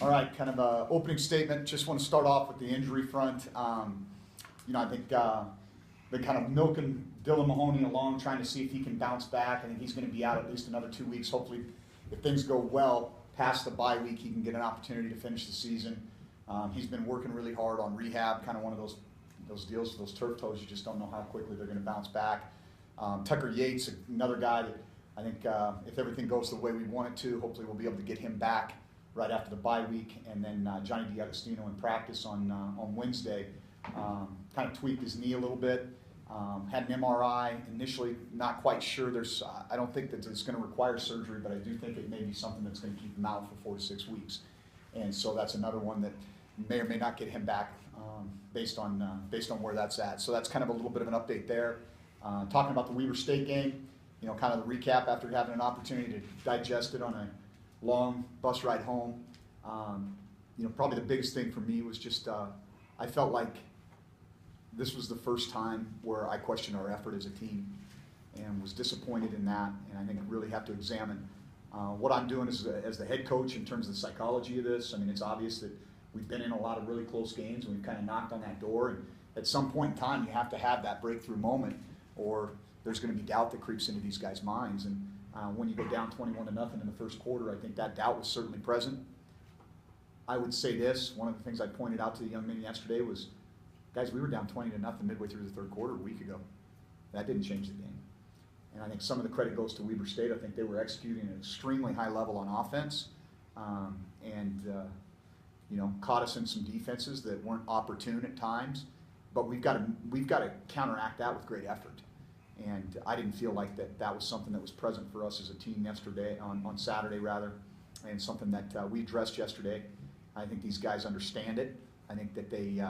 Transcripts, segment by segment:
All right, kind of a opening statement. Just want to start off with the injury front. I think they're kind of milking Dylan Mahoney along, trying to see if he can bounce back. I think he's going to be out at least another 2 weeks. Hopefully, if things go well past the bye week, he can get an opportunity to finish the season. He's been working really hard on rehab, kind of one of those deals, those turf toes. You just don't know how quickly they're going to bounce back. Tucker Yates, another guy that I think if everything goes the way we want it to, hopefully we'll be able to get him back right after the bye week. And then Johnny DiAgostino in practice on Wednesday kind of tweaked his knee a little bit. Had an MRI initially, not quite sure. I don't think that it's going to require surgery, but I do think it may be something that's going to keep him out for 4 to 6 weeks. And so that's another one that may or may not get him back based on where that's at. So that's kind of a little bit of an update there. Talking about the Weber State game, kind of the recap after having an opportunity to digest it on a long bus ride home. Probably the biggest thing for me was just I felt like this was the first time where I questioned our effort as a team and was disappointed in that. And I think I really have to examine what I'm doing as the head coach in terms of the psychology of this. I mean, it's obvious that we've been in a lot of really close games and we've kind of knocked on that door. And at some point in time, you have to have that breakthrough moment, or there's going to be doubt that creeps into these guys' minds. And when you go down 21-0 in the first quarter, I think that doubt was certainly present. I would say this, one of the things I pointed out to the young men yesterday was, guys, we were down 20-0 midway through the third quarter a week ago. That didn't change the game. And I think some of the credit goes to Weber State. I think they were executing at an extremely high level on offense and caught us in some defenses that weren't opportune at times. But we've got to counteract that with great effort. And I didn't feel like that was something that was present for us as a team yesterday, on Saturday rather, and something that we addressed yesterday. I think these guys understand it. I think that they,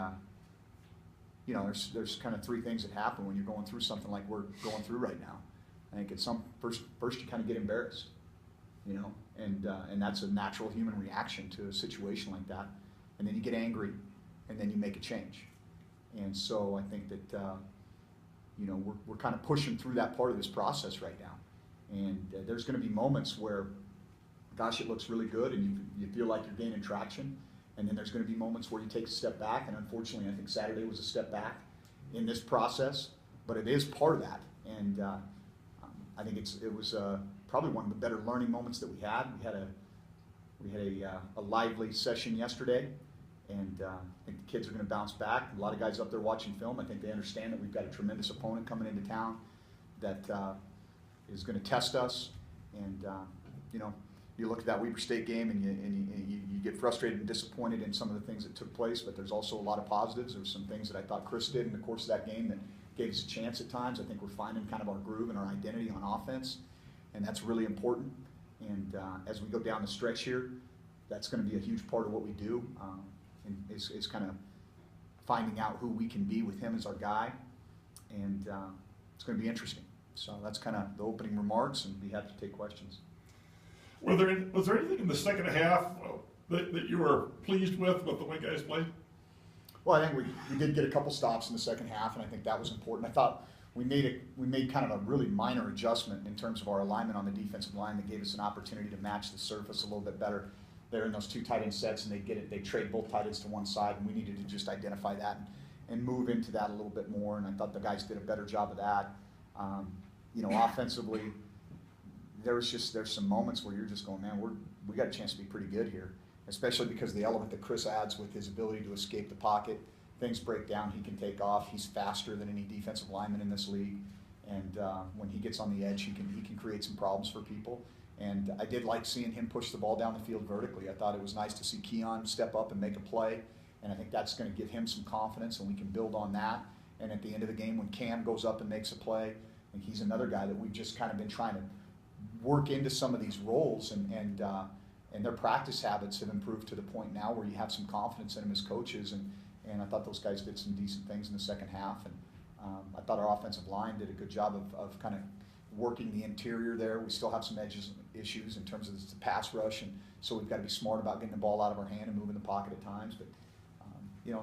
there's kind of three things that happen when you're going through something like we're going through right now. I think it's first you kind of get embarrassed, and that's a natural human reaction to a situation like that. And then you get angry, and then you make a change. And so I think that we're kind of pushing through that part of this process right now. And there's going to be moments where, gosh, it looks really good, and you feel like you're gaining traction. And then there's going to be moments where you take a step back, and unfortunately, I think Saturday was a step back in this process, but it is part of that. And I think it was probably one of the better learning moments that we had. We had a lively session yesterday, and I think the kids are going to bounce back. A lot of guys up there watching film, I think they understand that we've got a tremendous opponent coming into town that is going to test us. And you look at that Weber State game and you get frustrated and disappointed in some of the things that took place, but there's also a lot of positives. There's some things that I thought Chris did in the course of that game that gave us a chance at times. I think we're finding kind of our groove and our identity on offense, and that's really important. And as we go down the stretch here, that's going to be a huge part of what we do, is kind of finding out who we can be with him as our guy, and it's going to be interesting. So that's kind of the opening remarks, and be happy to take questions. Was there anything in the second half that you were pleased with the way guys played? Well, I think we did get a couple stops in the second half, and I think that was important. I thought we made kind of a really minor adjustment in terms of our alignment on the defensive line that gave us an opportunity to match the surface a little bit better. They're in those two tight end sets, and they trade both tight ends to one side, and we needed to just identify that and move into that a little bit more. And I thought the guys did a better job of that. Offensively, there's some moments where you're just going, man, we got a chance to be pretty good here, especially because the element that Chris adds with his ability to escape the pocket. Things break down, he can take off. He's faster than any defensive lineman in this league, and when he gets on the edge, he can create some problems for people. And I did like seeing him push the ball down the field vertically. I thought it was nice to see Keon step up and make a play, and I think that's going to give him some confidence, and we can build on that. And at the end of the game, when Cam goes up and makes a play, I think he's another guy that we've just kind of been trying to work into some of these roles, and their practice habits have improved to the point now where you have some confidence in them as coaches, and I thought those guys did some decent things in the second half, and I thought our offensive line did a good job of kind of working the interior there. We still have some issues in terms of the pass rush, and so we've got to be smart about getting the ball out of our hand and moving the pocket at times, but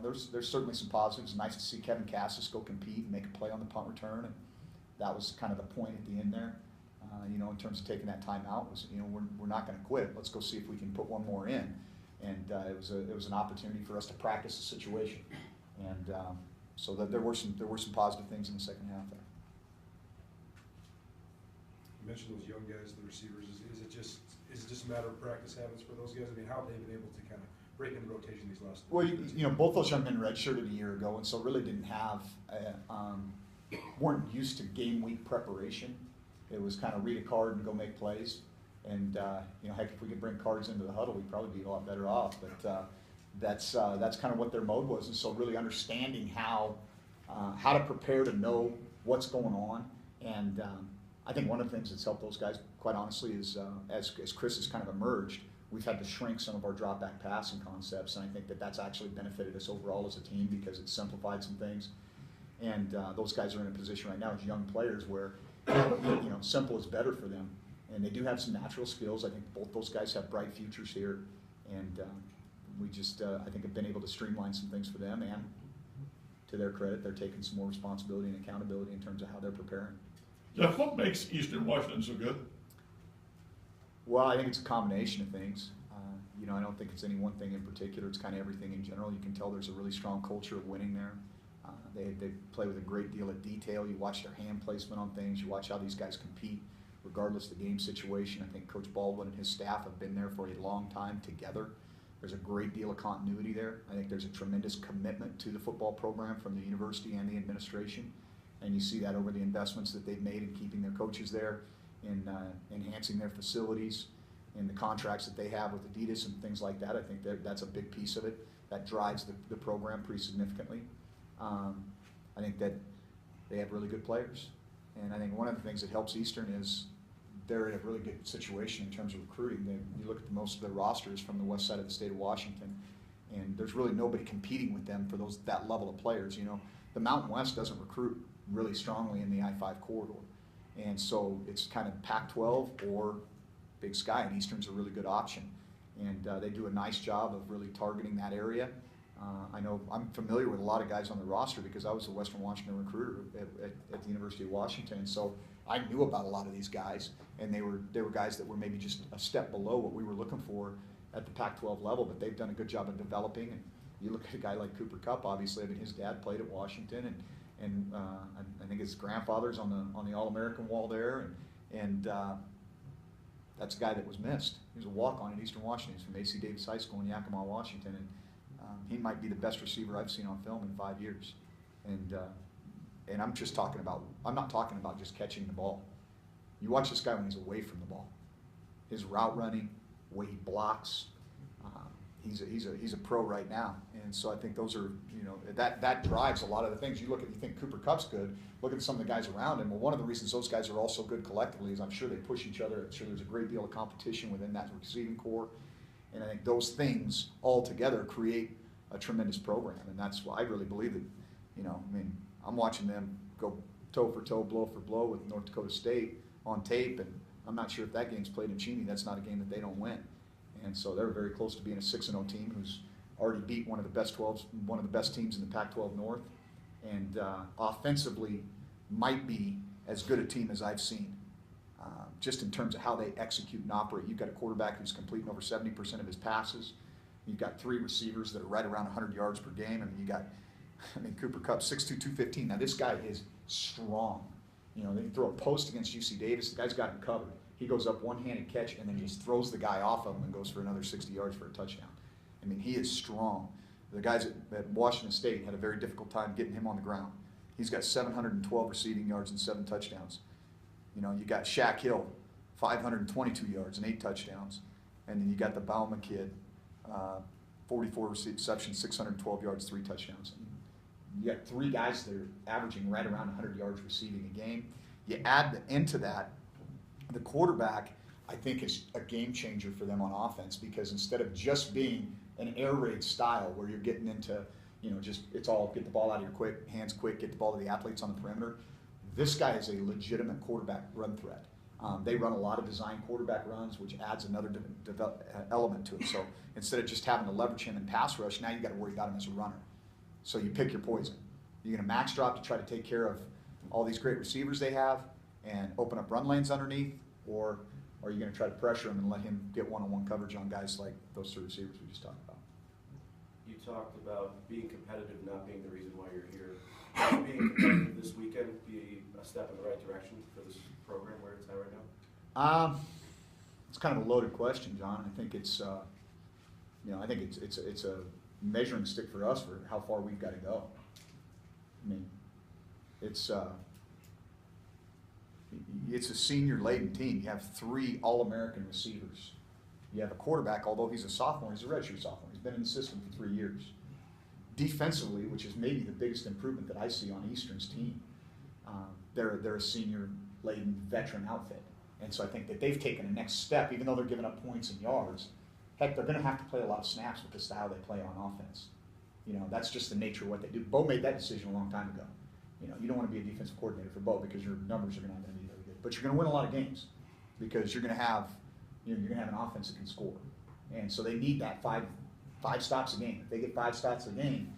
there's certainly some positives. Nice to see Kevin Cassis go compete and make a play on the punt return, and that was kind of the point at the end there. In terms of taking that time out, was we're not going to quit. Let's go see if we can put one more in. and it was an opportunity for us to practice the situation, and so that there were some positive things in the second half there. You mentioned those young guys, the receivers. Is it just a matter of practice habits for those guys? I mean, how have they been able to kind of break into rotation these last? Well, both those young men redshirted a year ago, and so really didn't have, weren't used to game week preparation. It was kind of read a card and go make plays. And heck, if we could bring cards into the huddle, we'd probably be a lot better off. But that's kind of what their mode was, and so really understanding how to prepare to know what's going on. And I think one of the things that's helped those guys, quite honestly, is as Chris has kind of emerged, we've had to shrink some of our drop back passing concepts, and I think that's actually benefited us overall as a team because it's simplified some things. And those guys are in a position right now as young players where simple is better for them. And they do have some natural skills. I think both those guys have bright futures here, and we just I think have been able to streamline some things for them. And to their credit, they're taking some more responsibility and accountability in terms of how they're preparing. Jeff, what makes Eastern Washington so good? Well, I think it's a combination of things. I don't think it's any one thing in particular. It's kind of everything in general. You can tell there's a really strong culture of winning there. They play with a great deal of detail. You watch their hand placement on things. You watch how these guys compete, regardless of the game situation. I think Coach Baldwin and his staff have been there for a long time together. There's a great deal of continuity there. I think there's a tremendous commitment to the football program from the university and the administration. And you see that over the investments that they've made in keeping their coaches there, in enhancing their facilities, in the contracts that they have with Adidas and things like that. I think that's a big piece of it. That drives the program pretty significantly. I think that they have really good players. And I think one of the things that helps Eastern is they're in a really good situation in terms of recruiting. You look at most of their rosters from the west side of the state of Washington, and there's really nobody competing with them for that level of players. The Mountain West doesn't recruit really strongly in the I-5 corridor. And so it's kind of Pac-12 or Big Sky, and Eastern's a really good option. And they do a nice job of really targeting that area. I know I'm familiar with a lot of guys on the roster because I was a Western Washington recruiter at the University of Washington, and so I knew about a lot of these guys, and they were guys that were maybe just a step below what we were looking for at the Pac-12 level, but they've done a good job of developing. And you look at a guy like Cooper Kupp, obviously. I mean, his dad played at Washington, and I think his grandfather's on the All-American wall there, and that's a guy that was missed. He was a walk-on at Eastern Washington. He's from A.C. Davis High School in Yakima, Washington, and he might be the best receiver I've seen on film in 5 years. And I'm not talking about just catching the ball. You watch this guy when he's away from the ball. His route running, the way he blocks, he's a pro right now. And so I think those are, that drives a lot of the things. You think Cooper Kupp's good, look at some of the guys around him. Well, one of the reasons those guys are all so good collectively is I'm sure they push each other. I'm sure there's a great deal of competition within that receiving core. And I think those things all together create a tremendous program. And that's why I really believe that, I'm watching them go toe for toe, blow for blow with North Dakota State on tape, and I'm not sure if that game's played in Cheney. That's not a game that they don't win. And so they're very close to being a 6-0 team who's already beat one of the best teams in the Pac-12 North, and offensively might be as good a team as I've seen, just in terms of how they execute and operate. You've got a quarterback who's completing over 70% of his passes. You've got 3 receivers that are right around 100 yards per game. Cooper Kupp, 6'2", 215. Now this guy is strong. They throw a post against UC Davis. The guy's got him covered. He goes up one-handed catch and then just throws the guy off of him and goes for another 60 yards for a touchdown. He is strong. The guys at Washington State had a very difficult time getting him on the ground. He's got 712 receiving yards and 7 touchdowns. You got Shaq Hill, 522 yards and 8 touchdowns. And then you got the Bauman kid, 44 receptions, 612 yards, 3 touchdowns. You got 3 guys that are averaging right around 100 yards receiving a game. You add into that, the quarterback, I think, is a game changer for them on offense, because instead of just being an air raid style where you're getting into, it's all get the ball out of your hands quick, get the ball to the athletes on the perimeter, this guy is a legitimate quarterback run threat. They run a lot of design quarterback runs, which adds another element to it. So instead of just having to leverage him in pass rush, now you got to worry about him as a runner. So you pick your poison. You're going to max drop to try to take care of all these great receivers they have and open up run lanes underneath, or Or are you going to try to pressure him and let him get one-on-one coverage on guys like those three receivers we just talked about? You talked about being competitive not being the reason why you're here. Will being competitive this weekend be a step in the right direction for this program where it's at right now? It's kind of a loaded question, John. I think it's, I think it's a measuring stick for us for how far we've got to go. I mean, it's a senior-laden team. You have 3 All-American receivers. You have a quarterback, although he's a sophomore, he's a redshirt sophomore. He's been in the system for 3 years. Defensively, which is maybe the biggest improvement that I see on Eastern's team, they're a senior-laden veteran outfit. And so I think that they've taken a next step, even though they're giving up points and yards. Heck, they're going to have to play a lot of snaps with the style they play on offense. That's just the nature of what they do. Bo made that decision a long time ago. You don't want to be a defensive coordinator for Bo because your numbers are not going to be very good. But you're going to win a lot of games because you're going to have, you're going to have an offense that can score. And so they need that five stops a game. If they get 5 stops a game,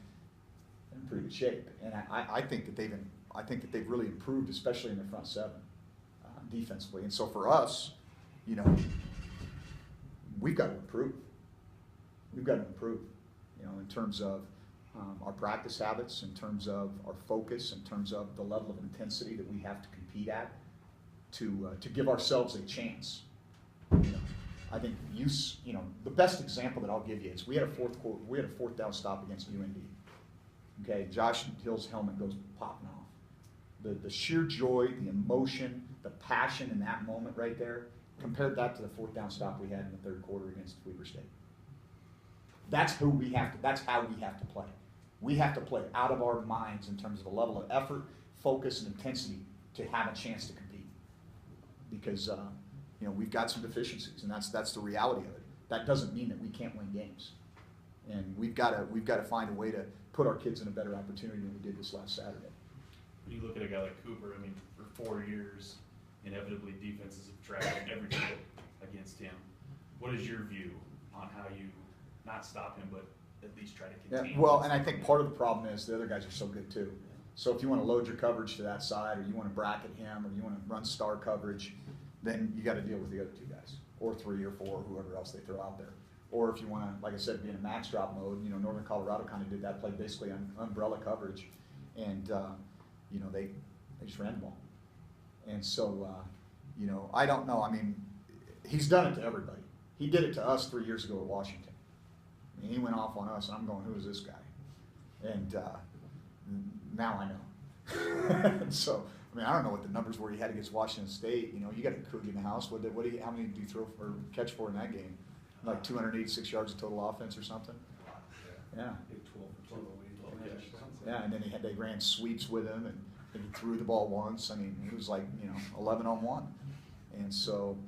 they're in pretty good shape. And I think that they've really improved, especially in their front 7 defensively. And so for us, we've got to improve. We've got to improve, in terms of our practice habits, in terms of our focus, in terms of the level of intensity that we have to compete at to give ourselves a chance. I think the best example that I'll give you is we had a fourth down stop against UND. Okay, Josh Hill's helmet goes popping off. The sheer joy, the emotion, the passion in that moment right there, compared that to the 4th down stop we had in the 3rd quarter against Weber State. That's how we have to play. We have to play out of our minds in terms of the level of effort, focus, and intensity to have a chance to compete. Because we've got some deficiencies, and that's the reality of it. That doesn't mean that we can't win games, and we've got to find a way to put our kids in a better opportunity than we did this last Saturday. When you look at a guy like Cooper, I mean, for 4 years, inevitably defenses have tried every day against him. What is your view on how you not stop him, but at least try to contain him? Well, and I think part of the problem is the other guys are so good too. So if you want to load your coverage to that side, or you want to bracket him, or you want to run star coverage, then you got to deal with the other 2 guys, or 3 or 4, or whoever else they throw out there. Or if you want to, like I said, be in a max drop mode, Northern Colorado kind of did that, played basically on umbrella coverage, and they just ran the ball. And so, I don't know. I mean, he's done it to everybody. He did it to us 3 years ago at Washington. I mean, he went off on us, and I'm going, who is this guy? And now I know. So, I mean, I don't know what the numbers were he had against Washington State. You got a Coug in the house. How many did you throw or catch for in that game? Like 286 yards of total offense or something? Yeah. Yeah, and then they ran sweeps with him, and he threw the ball once. I mean, it was like 11 on 1, and so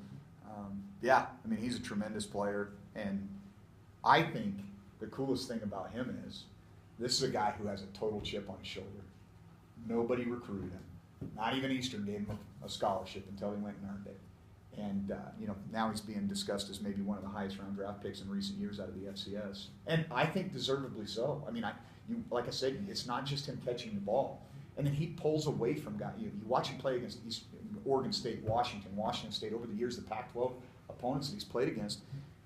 I mean, he's a tremendous player, and I think the coolest thing about him is this is a guy who has a total chip on his shoulder. Nobody recruited him, not even Eastern gave him a scholarship until he went and earned it, and now he's being discussed as maybe one of the highest round draft picks in recent years out of the FCS, and I think deservedly so. I mean, like I said, it's not just him catching the ball. And then he pulls away from guys. You watch him play against Oregon State, Washington State. Over the years, the Pac-12 opponents that he's played against,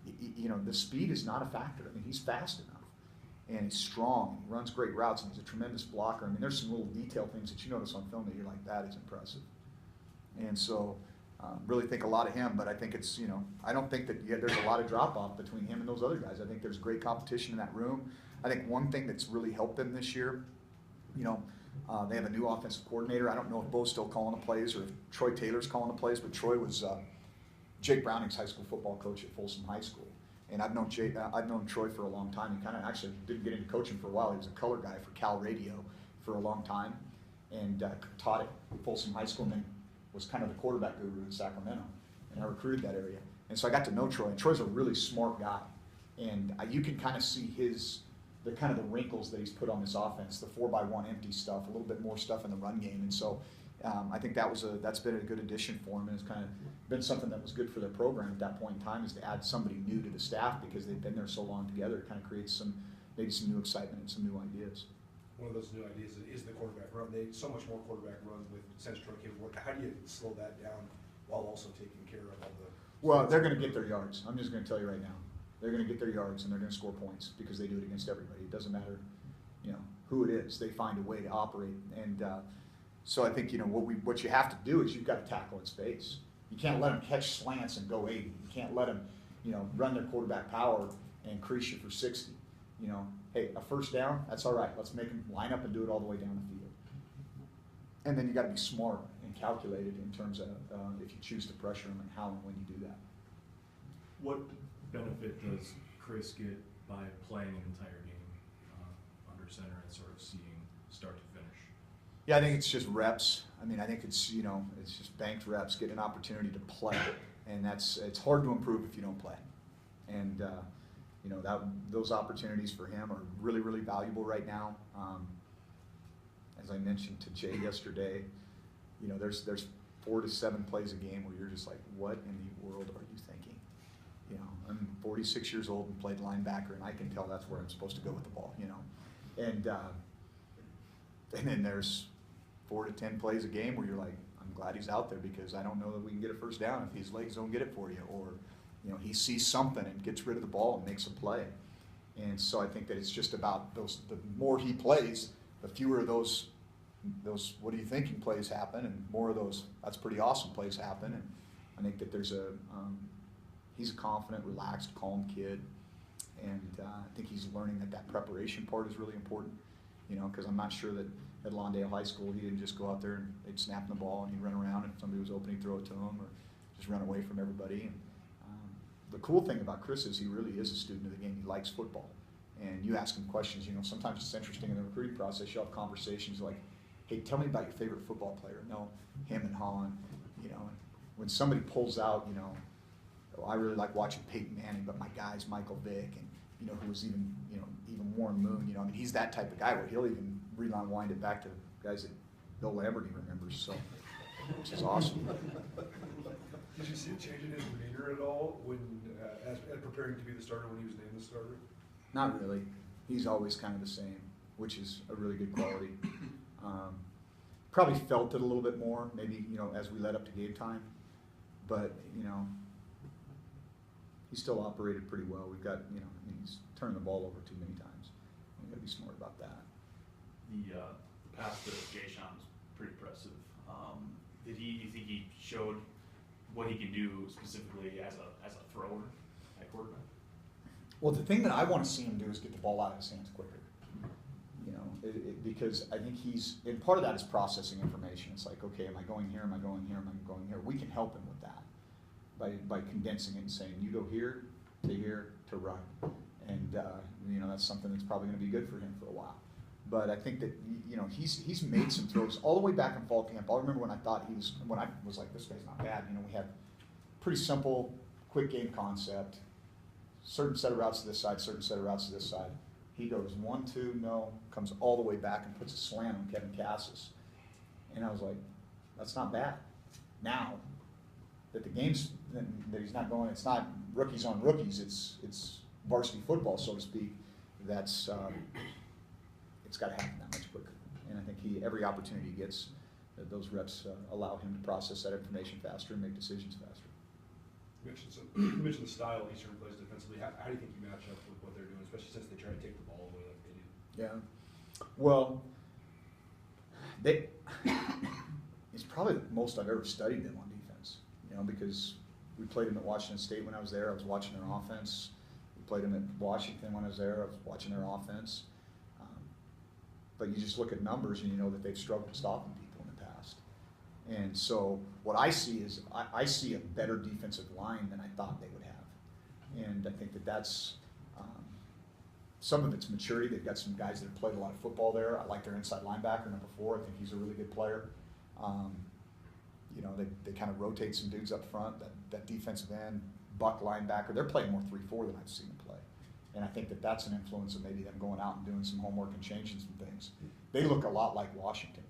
the speed is not a factor. I mean, he's fast enough, and he's strong. He runs great routes, and he's a tremendous blocker. I mean, there's some little detail things that you notice on film that you're like, that is impressive. And so, really think a lot of him. But I think it's, I don't think that there's a lot of drop-off between him and those other guys. I think there's great competition in that room. I think one thing that's really helped them this year, they have a new offensive coordinator. I don't know if Bo's still calling the plays or if Troy Taylor's calling the plays, but Troy was Jake Browning's high school football coach at Folsom High School. And I've known Troy for a long time. He kind of actually didn't get into coaching for a while. He was a color guy for Cal Radio for a long time, and taught at Folsom High School, and then was kind of the quarterback guru in Sacramento. And I recruited that area. And so I got to know Troy, and Troy's a really smart guy. And you can kind of see the wrinkles that he's put on this offense, the 4x1 empty stuff, a little bit more stuff in the run game. And so I think that's been a good addition for him, and it's kind of been something that was good for their program at that point in time, is to add somebody new to the staff because they've been there so long together. It kind of creates maybe some new excitement and some new ideas. One of those new ideas is the quarterback run. So much more quarterback run with Central capable. How do you slow that down while also taking care of all the Well, they're going to get their yards. I'm just going to tell you right now. They're going to get their yards and they're going to score points because they do it against everybody. It doesn't matter, who it is. They find a way to operate. And so I think, what you have to do is you've got to tackle in space. You can't let them catch slants and go 80. You can't let them, run their quarterback power and crease you for 60. Hey, a first down, that's all right. Let's make them line up and do it all the way down the field. And then you got to be smart and calculated in terms of if you choose to pressure them and how and when you do that. What benefit does Chris get by playing an entire game under center and sort of seeing start to finish? Yeah, I think it's just reps. I mean, I think it's it's just banked reps, get an opportunity to play, and it's hard to improve if you don't play. And those opportunities for him are really, really valuable right now. As I mentioned to Jay yesterday, there's 4 to 7 plays a game where you're just like, what in the world are you thinking? I'm 46 years old and played linebacker, and I can tell that's where I'm supposed to go with the ball. And then there's 4 to 10 plays a game where you're like, I'm glad he's out there because I don't know that we can get a first down if his legs don't get it for you, or he sees something and gets rid of the ball and makes a play. And so I think that it's just about the more he plays, the fewer of those what do you thinking plays happen, and more of those that's pretty awesome plays happen. And I think that he's a confident, relaxed, calm kid, and I think he's learning that preparation part is really important. Because I'm not sure that at Lawndale High School he didn't just go out there and they'd snap him the ball and he'd run around, and if somebody was opening, throw it to him, or just run away from everybody. And the cool thing about Chris is he really is a student of the game. He likes football, and you ask him questions. Sometimes it's interesting in the recruiting process. You'll have conversations like, "Hey, tell me about your favorite football player." No, him and Holland. And when somebody pulls out, "Oh, I really like watching Peyton Manning, but my guy's Michael Vick," and who was even Warren Moon. I mean, he's that type of guy where he'll even rewind it back to guys that Bill Lamberty remembers. So, which is awesome. Did you see a change in his demeanor at all when, as preparing to be the starter when he was named the starter? Not really. He's always kind of the same, which is a really good quality. Probably felt it a little bit more, maybe, as we led up to game time. But, he still operated pretty well. We've got, he's turned the ball over too many times. We've got to be smart about that. The pass to Jay Sean was pretty impressive. Do you think he showed what he can do specifically as a thrower at quarterback? Well, the thing that I want to see him do is get the ball out of his hands quicker. Because I think and part of that is processing information. It's like, okay, am I going here? Am I going here? Am I going here? We can help him with that by condensing it and saying, you go here to run. And, that's something that's probably going to be good for him for a while. But I think that, he's made some throws all the way back in fall camp. I remember when I was like, this guy's not bad. We had pretty simple, quick game concept, certain set of routes to this side, certain set of routes to this side. He goes 1, 2, no, comes all the way back and puts a slant on Kevin Cassis. And I was like, that's not bad. Now that the game's, that he's not going, it's not rookies on rookies, it's varsity football, so to speak, it's got to happen that much quicker. And I think every opportunity he gets, those reps allow him to process that information faster and make decisions faster. You mentioned the style Eastern plays defensively. How do you think you match up with what they're doing, especially since they try to take the ball away like they do? Yeah. Well, it's probably the most I've ever studied them on defense, because we played them at Washington State when I was there. I was watching their offense. We played them at Washington when I was there. I was watching their offense. But you just look at numbers and you know that they've struggled stopping people in the past. And so what I see is I see a better defensive line than I thought they would have. And I think that's some of it's maturity. They've got some guys that have played a lot of football there. I like their inside linebacker, number 4. I think he's a really good player. They kind of rotate some dudes up front, that defensive end, buck linebacker. They're playing more 3-4 than I've seen them play. And I think that's an influence of maybe them going out and doing some homework and changing some things. They look a lot like Washington.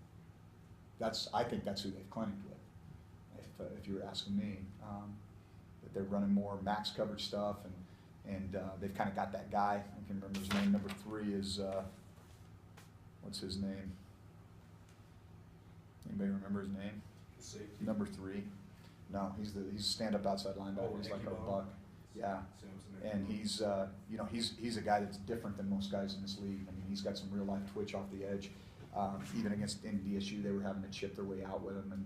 I think that's who they've clinicked with, if you were asking me. That they're running more max coverage stuff, and they've kind of got that guy. I can remember his name. Number 3 is what's his name? Anybody remember his name? Safety. Number 3. No, he's a stand-up outside linebacker. Oh, He's like a Yankee buck. Yeah. Samson. And he's, he's a guy that's different than most guys in this league. I mean, he's got some real life twitch off the edge. Even against NDSU, they were having to chip their way out with him, and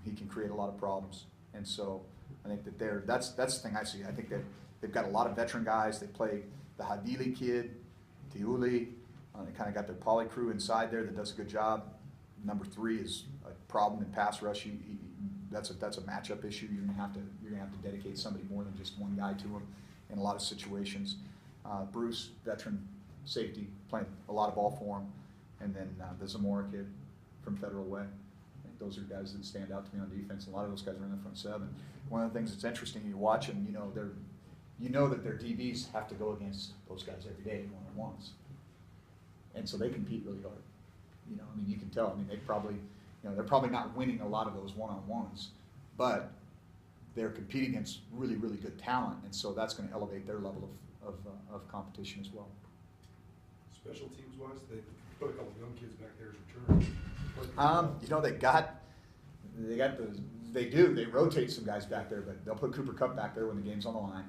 he can create a lot of problems. And so I think that that's the thing I see. I think that they've got a lot of veteran guys. They play the Hadili kid, Tiuli. They kind of got their poly crew inside there that does a good job. Number 3 is a problem in pass rush. That's a matchup issue. You're gonna have to dedicate somebody more than just one guy to him in a lot of situations. Bruce, veteran safety, playing a lot of ball for him, and then the Zamora kid from Federal Way. I think those are guys that stand out to me on defense. A lot of those guys are in the front 7. One of the things that's interesting, you watch them, you know that their DBs have to go against those guys every day one-on-ones, and so they compete really hard. I mean, you can tell. I mean, they're probably not winning a lot of those one-on-ones, but they're competing against really, really good talent, and so that's going to elevate their level of competition as well. Special teams wise, they put a couple young kids back there as returners. They rotate some guys back there, but they'll put Cooper Kupp back there when the game's on the line,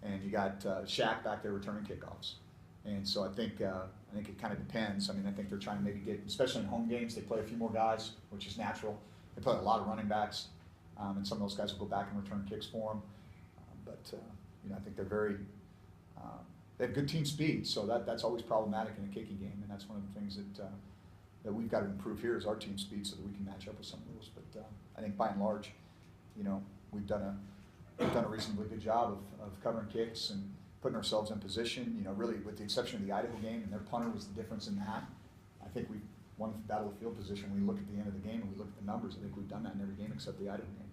and you got Shaq back there returning kickoffs. And so I think it kind of depends. I mean, I think they're trying to maybe get, especially in home games, they play a few more guys, which is natural. They play a lot of running backs, and some of those guys will go back and return kicks for them. I think they're they have good team speed, so that's always problematic in a kicking game, and that's one of the things that we've got to improve here is our team speed so that we can match up with some of those. But I think by and large, we've done a reasonably good job of covering kicks and putting ourselves in position. Really with the exception of the Idaho game, and their punter was the difference in that. I think we won the battle of field position. We look at the end of the game and we look at the numbers. I think we've done that in every game except the Idaho game.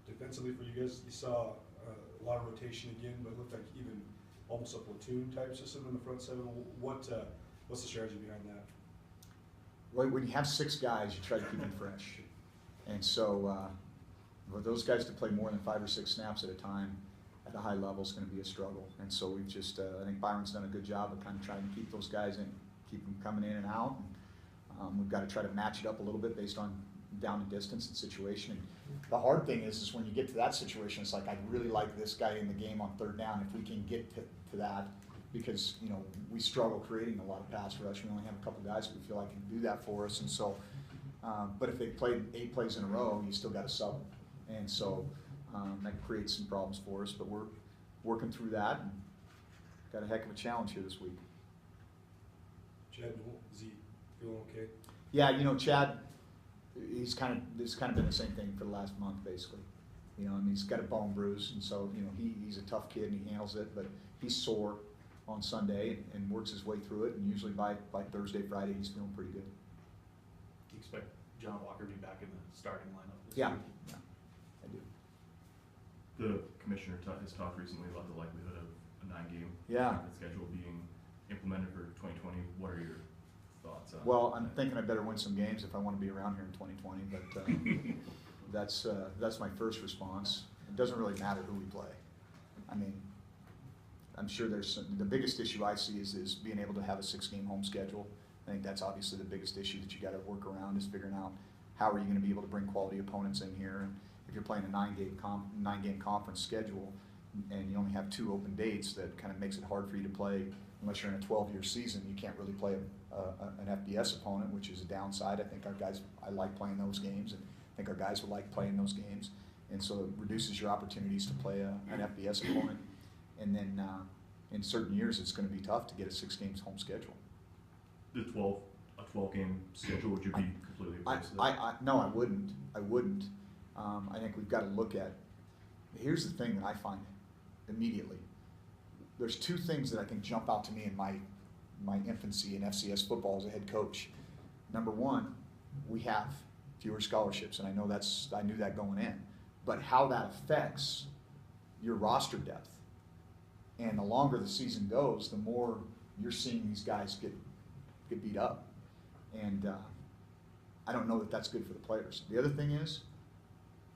Defensively for you guys, you saw a lot of rotation again, but it looked like even almost a platoon type system in the front 7. What's the strategy behind that? Well, when you have 6 guys, you try to keep them fresh. And so for those guys to play more than 5 or 6 snaps at a time at a high level is going to be a struggle. And so we've just, I think Byron's done a good job of kind of trying to keep those guys in, keep them coming in and out. And, we've got to try to match it up a little bit based on down and distance and situation. And the hard thing is when you get to that situation, it's like, I'd really like this guy in the game on 3rd down if we can get to that, because, we struggle creating a lot of pass rush. We only have a couple guys that we feel like can do that for us. And so, but if they played 8 plays in a row, you still got to sub them. And so that creates some problems for us, but we're working through that and got a heck of a challenge here this week. Chad, is he feeling okay? Yeah, Chad, it's kind of been the same thing for the last month, basically. He's got a bone bruise, and so, he's a tough kid and he handles it, but he's sore on Sunday and works his way through it, and usually by Thursday, Friday, he's feeling pretty good. Do you expect John Walker to be back in the starting lineup this Yeah, week? yeah, I do. The commissioner has talked recently about the likelihood of a 9-game schedule being implemented for 2020. What are your thoughts on Well, that? I'm thinking I better win some games if I want to be around here in 2020, but that's my first response. It doesn't really matter who we play. I mean, I'm sure the biggest issue I see is being able to have a 6-game home schedule. I think that's obviously the biggest issue that you got to work around, is figuring out how are you going to be able to bring quality opponents in here. And if you're playing a 9-game conference schedule and you only have 2 open dates, that kind of makes it hard for you to play. Unless you're in a 12-year season, you can't really play an FBS opponent, which is a downside. I think I like playing those games, and I think our guys would like playing those games. And so it reduces your opportunities to play an FBS opponent. And then in certain years, it's going to be tough to get a 6-game home schedule. A 12-game schedule, would you be completely opposed to that? No, I wouldn't. I think we've got to look at, here's the thing that I find immediately. There's 2 things that I think jump out to me in my infancy in FCS football as a head coach. Number 1, we have fewer scholarships, and I knew that going in. But how that affects your roster depth. And the longer the season goes, the more you're seeing these guys get beat up. And I don't know that that's good for the players. The other thing is,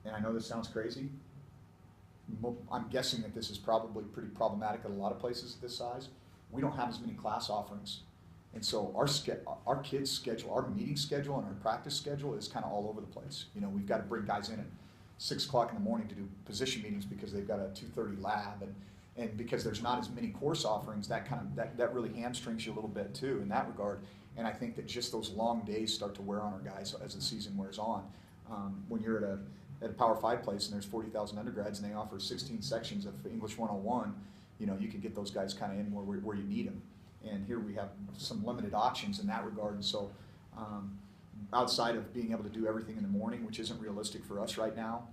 and I know this sounds crazy, I'm guessing that this is probably pretty problematic at a lot of places this size. We don't have as many class offerings. And so our kids' schedule, our meeting schedule and our practice schedule is kind of all over the place. We've got to bring guys in at 6 o'clock in the morning to do position meetings because they've got a 2:30 lab, and because there's not as many course offerings, that really hamstrings you a little bit too in that regard. And I think that just those long days start to wear on our guys as the season wears on. When you're at a Power 5 place and there's 40,000 undergrads and they offer 16 sections of English 101, you know, you can get those guys kind of in where you need them. And here we have some limited options in that regard. And so outside of being able to do everything in the morning, which isn't realistic for us right now,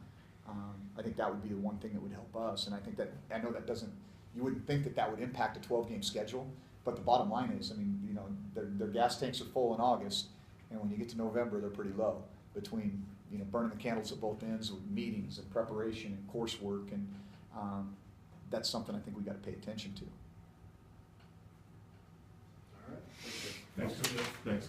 I think that would be the one thing that would help us. And I think that, I know that doesn't, you wouldn't think that that would impact a 12-game schedule, but the bottom line is, I mean, you know, their gas tanks are full in August, and when you get to November, they're pretty low between, you know, burning the candles at both ends with meetings and preparation and coursework, and that's something I think we got to pay attention to. All right. Thank you. Thanks. Thanks.